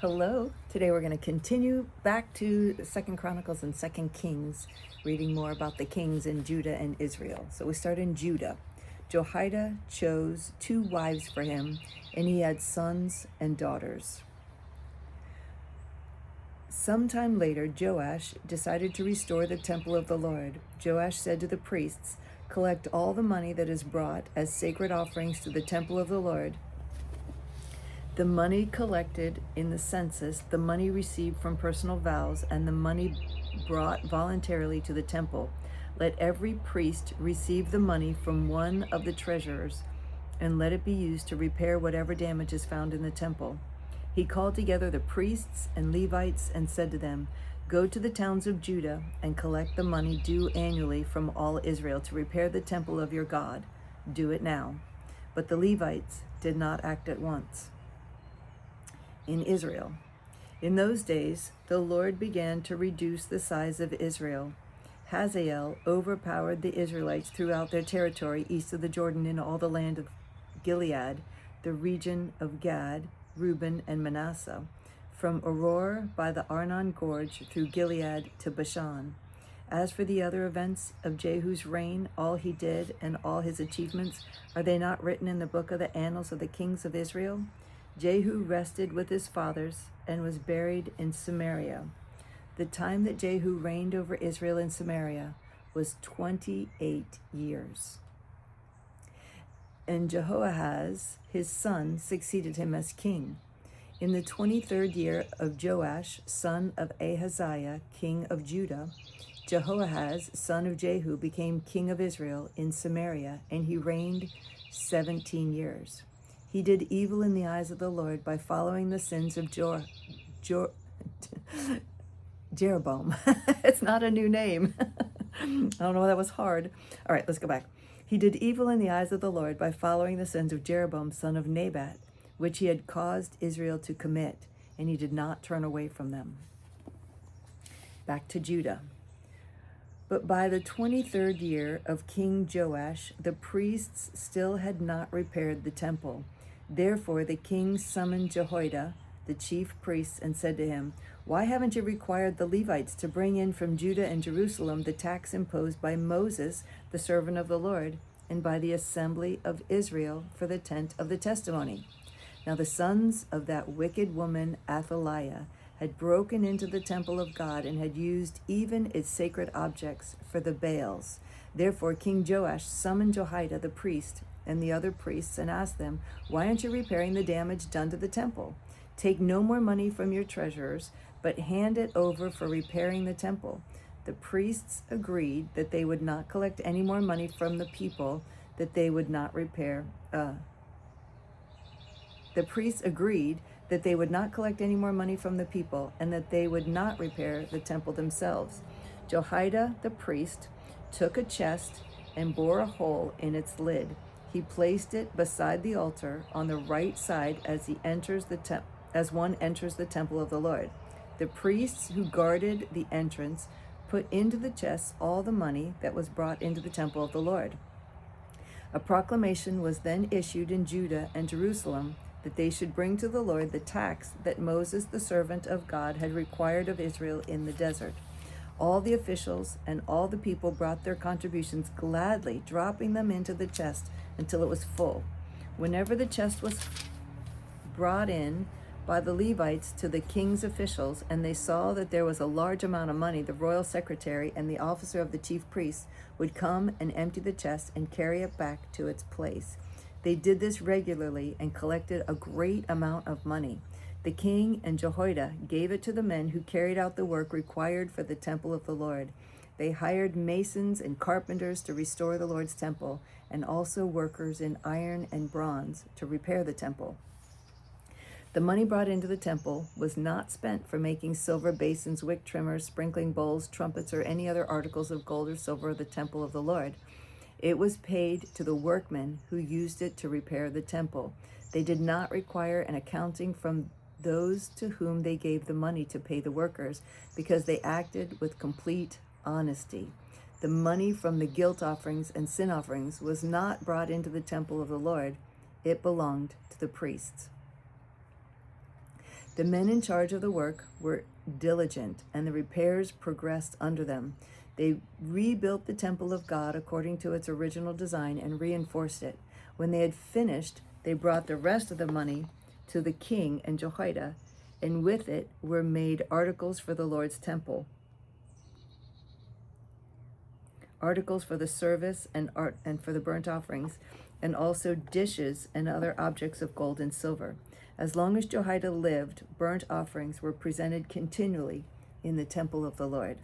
Hello. Today we're going to continue back to Second Chronicles and Second Kings, reading more about the kings in Judah and Israel. So we start in Judah. Jehoiada chose 2 wives for him, and he had sons and daughters. Sometime later, Joash decided to restore the temple of the Lord. Joash said to the priests, "Collect all the money that is brought as sacred offerings to the temple of the Lord, the money collected in the census, the money received from personal vows, and the money brought voluntarily to the temple. Let every priest receive the money from one of the treasurers, and let it be used to repair whatever damage is found in the temple." He called together the priests and Levites and said to them, "Go to the towns of Judah and collect the money due annually from all Israel to repair the temple of your God. Do it now." But the Levites did not act at once. In Israel. In those days, the Lord began to reduce the size of Israel. Hazael overpowered the Israelites throughout their territory east of the Jordan in all the land of Gilead, the region of Gad, Reuben, and Manasseh, from Aroer by the Arnon Gorge through Gilead to Bashan. As for the other events of Jehu's reign, all he did and all his achievements, are they not written in the book of the annals of the kings of Israel? Jehu rested with his fathers and was buried in Samaria. The time that Jehu reigned over Israel in Samaria was 28 years. And Jehoahaz, his son, succeeded him as king. In the 23rd year of Joash, son of Ahaziah, king of Judah, Jehoahaz, son of Jehu, became king of Israel in Samaria, and he reigned 17 years. He did evil in the eyes of the Lord by following the sins of Jeroboam. It's not a new name. I don't know, that was hard. All right, let's go back. He did evil in the eyes of the Lord by following the sins of Jeroboam, son of Nebat, which he had caused Israel to commit, and he did not turn away from them. Back to Judah. But by the 23rd year of King Joash, the priests still had not repaired the temple. Therefore the king summoned Jehoiada, the chief priest, and said to him, "Why haven't you required the Levites to bring in from Judah and Jerusalem the tax imposed by Moses, the servant of the Lord, and by the assembly of Israel for the tent of the testimony?" Now the sons of that wicked woman Athaliah had broken into the temple of God and had used even its sacred objects for the Baals. Therefore King Joash summoned Jehoiada the priest and the other priests and asked them, "Why aren't you repairing the damage done to the temple? Take no more money from your treasurers, but hand it over for repairing the temple." The priests agreed that they would not collect any more money from the people, that they would not repair. The priests agreed that they would not collect any more money from the people, and that they would not repair the temple themselves. Jehoiada the priest took a chest and bored a hole in its lid. He placed it beside the altar on the right side as one enters the temple of the Lord. The priests who guarded the entrance put into the chest all the money that was brought into the temple of the Lord. A proclamation was then issued in Judah and Jerusalem that they should bring to the Lord the tax that Moses, the servant of God, had required of Israel in the desert. All the officials and all the people brought their contributions gladly, dropping them into the chest until it was full. Whenever the chest was brought in by the Levites to the king's officials, and they saw that there was a large amount of money, the royal secretary and the officer of the chief priests would come and empty the chest and carry it back to its place. They did this regularly and collected a great amount of money. The king and Jehoiada gave it to the men who carried out the work required for the temple of the Lord. They hired masons and carpenters to restore the Lord's temple, and also workers in iron and bronze to repair the temple. The money brought into the temple was not spent for making silver basins, wick trimmers, sprinkling bowls, trumpets, or any other articles of gold or silver of the temple of the Lord. It was paid to the workmen who used it to repair the temple. They did not require an accounting from those to whom they gave the money to pay the workers, because they acted with complete honesty. The money from the guilt offerings and sin offerings was not brought into the temple of the Lord. It belonged to the priests. The men in charge of the work were diligent, and the repairs progressed under them. They rebuilt the temple of God according to its original design and reinforced it. When they had finished, they brought the rest of the money to the king and Jehoiada, and with it were made articles for the Lord's temple, articles for the service and for the burnt offerings, and also dishes and other objects of gold and silver. As long as Jehoiada lived, burnt offerings were presented continually in the temple of the Lord.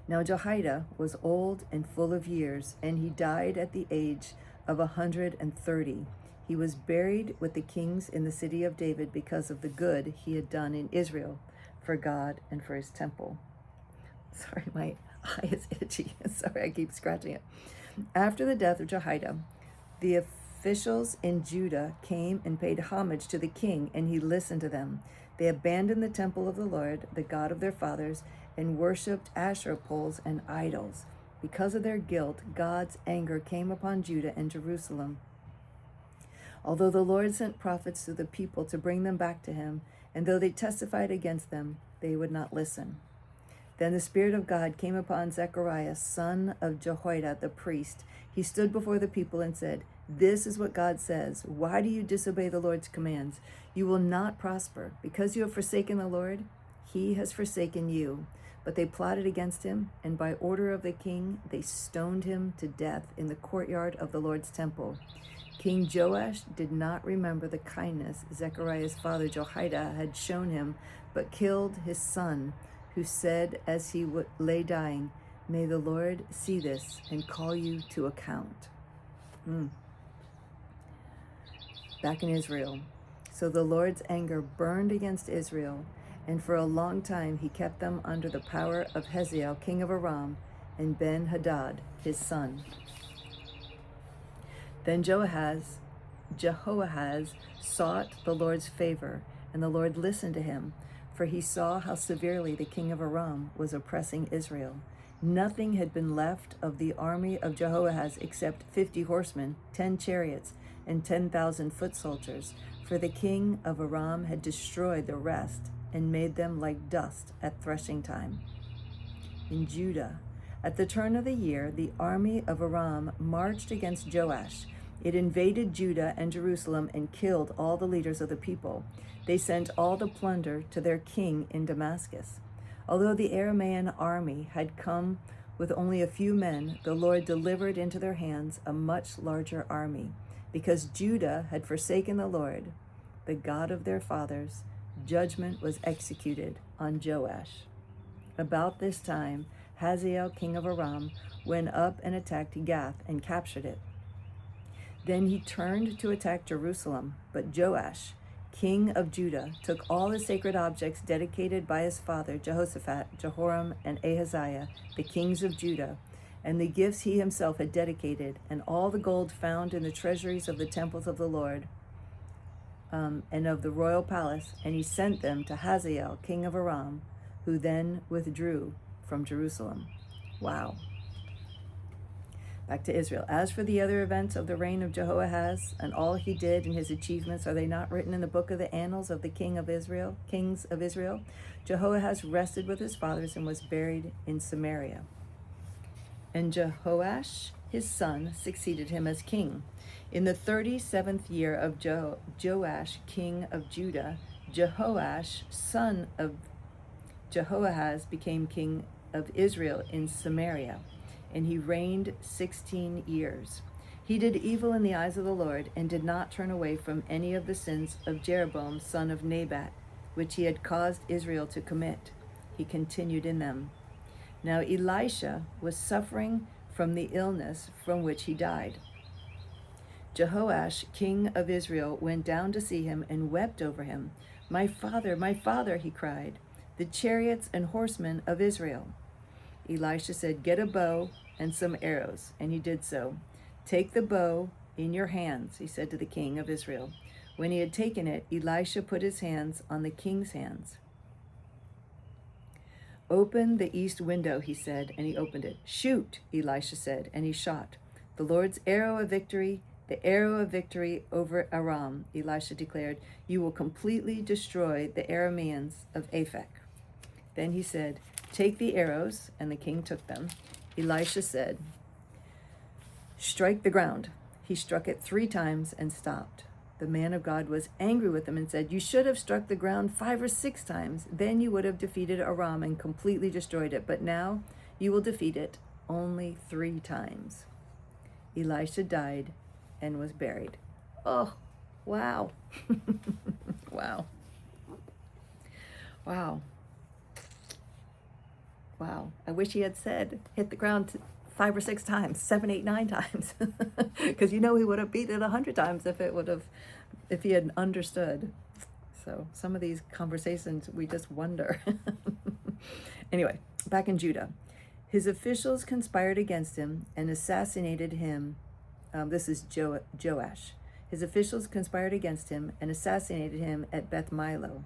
Now Jehoiada was old and full of years, and he died at the age of 130. He was buried with the kings in the city of David because of the good he had done in Israel for God and for his temple. Sorry, my eye is itchy. Sorry, I keep scratching it. After the death of Jehoiada, the officials in Judah came and paid homage to the king, and he listened to them. They abandoned the temple of the Lord, the God of their fathers, and worshipped Asherah poles and idols. Because of their guilt, God's anger came upon Judah and Jerusalem. Although the Lord sent prophets to the people to bring them back to him, and though they testified against them, they would not listen. Then the Spirit of God came upon Zechariah, son of Jehoiada, the priest. He stood before the people and said, "This is what God says. Why do you disobey the Lord's commands? You will not prosper. Because you have forsaken the Lord, he has forsaken you." But they plotted against him, and by order of the king, they stoned him to death in the courtyard of the Lord's temple. King Joash did not remember the kindness Zechariah's father Jehoiada had shown him, but killed his son, who said as he lay dying, "May the Lord see this and call you to account." Back in Israel. So the Lord's anger burned against Israel, and for a long time he kept them under the power of Hazael, king of Aram, and Ben-Hadad, his son. Then Jehoahaz sought the Lord's favor, and the Lord listened to him, for he saw how severely the king of Aram was oppressing Israel. Nothing had been left of the army of Jehoahaz except 50 horsemen, 10 chariots, and 10,000 foot soldiers, for the king of Aram had destroyed the rest and made them like dust at threshing time. In Judah, at the turn of the year, the army of Aram marched against Joash. It invaded Judah and Jerusalem and killed all the leaders of the people. They sent all the plunder to their king in Damascus. Although the Aramean army had come with only a few men, the Lord delivered into their hands a much larger army. Because Judah had forsaken the Lord, the God of their fathers, judgment was executed on Joash. About this time, Hazael, king of Aram, went up and attacked Gath and captured it. Then he turned to attack Jerusalem, but Joash, king of Judah, took all the sacred objects dedicated by his father Jehoshaphat, Jehoram, and Ahaziah, the kings of Judah, and the gifts he himself had dedicated, and all the gold found in the treasuries of the temples of the Lord and of the royal palace, and he sent them to Hazael, king of Aram, who then withdrew from Jerusalem. Wow. Back to Israel. As for the other events of the reign of Jehoahaz and all he did and his achievements, are they not written in the book of the annals of the kings of Israel? Jehoahaz rested with his fathers and was buried in Samaria. And Jehoash, his son, succeeded him as king. In the 37th year of Joash, king of Judah, Jehoash, son of Jehoahaz, became king of Israel in Samaria, and he reigned 16 years. He did evil in the eyes of the Lord, and did not turn away from any of the sins of Jeroboam, son of Nebat, which he had caused Israel to commit. He continued in them. Now Elisha was suffering from the illness from which he died. Jehoash, king of Israel, went down to see him and wept over him. My father," he cried, "the chariots and horsemen of Israel." Elisha said, "Get a bow and some arrows," and he did so. "Take the bow in your hands," he said to the king of Israel. When he had taken it, Elisha put his hands on the king's hands. "Open the east window," he said, and he opened it. "Shoot," Elisha said, and he shot. The Lord's arrow of victory The arrow of victory over Aram, Elisha declared, you will completely destroy the Arameans of Aphek. Then he said, take the arrows, and the king took them. Elisha said, strike the ground. He struck it 3 times and stopped. The man of God was angry with him and said, you should have struck the ground 5 or 6 times. Then you would have defeated Aram and completely destroyed it. But now you will defeat it only 3 times. Elisha died and was buried. Oh, wow. Wow. Wow. Wow. I wish he had said, hit the ground 5 or 6 times, 7, 8, 9 times. Because he would have beat it 100 times if he had understood. So some of these conversations, we just wonder. Anyway, back in Judah. His officials conspired against him and assassinated him. This is Joash. His officials conspired against him and assassinated him at Beth Milo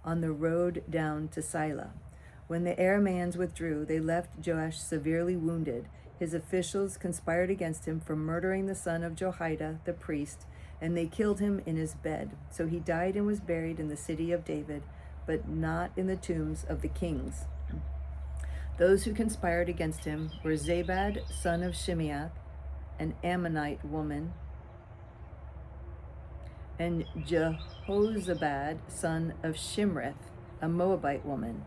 on the road down to Sila. When the Arameans withdrew, they left Joash severely wounded. His officials conspired against him for murdering the son of Jehoiada, the priest, and they killed him in his bed. So he died and was buried in the city of David, but not in the tombs of the kings. Those who conspired against him were Zabad, son of Shimeath, an Ammonite woman, and Jehozabad, son of Shimrith, a Moabite woman.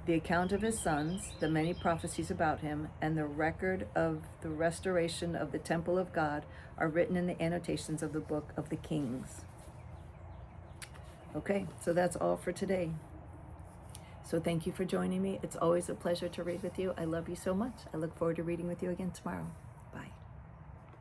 The account of his sons, the many prophecies about him, and the record of the restoration of the temple of God are written in the annotations of the book of the Kings. Okay, so that's all for today. So thank you for joining me. It's always a pleasure to read with you. I love you so much. I look forward to reading with you again tomorrow.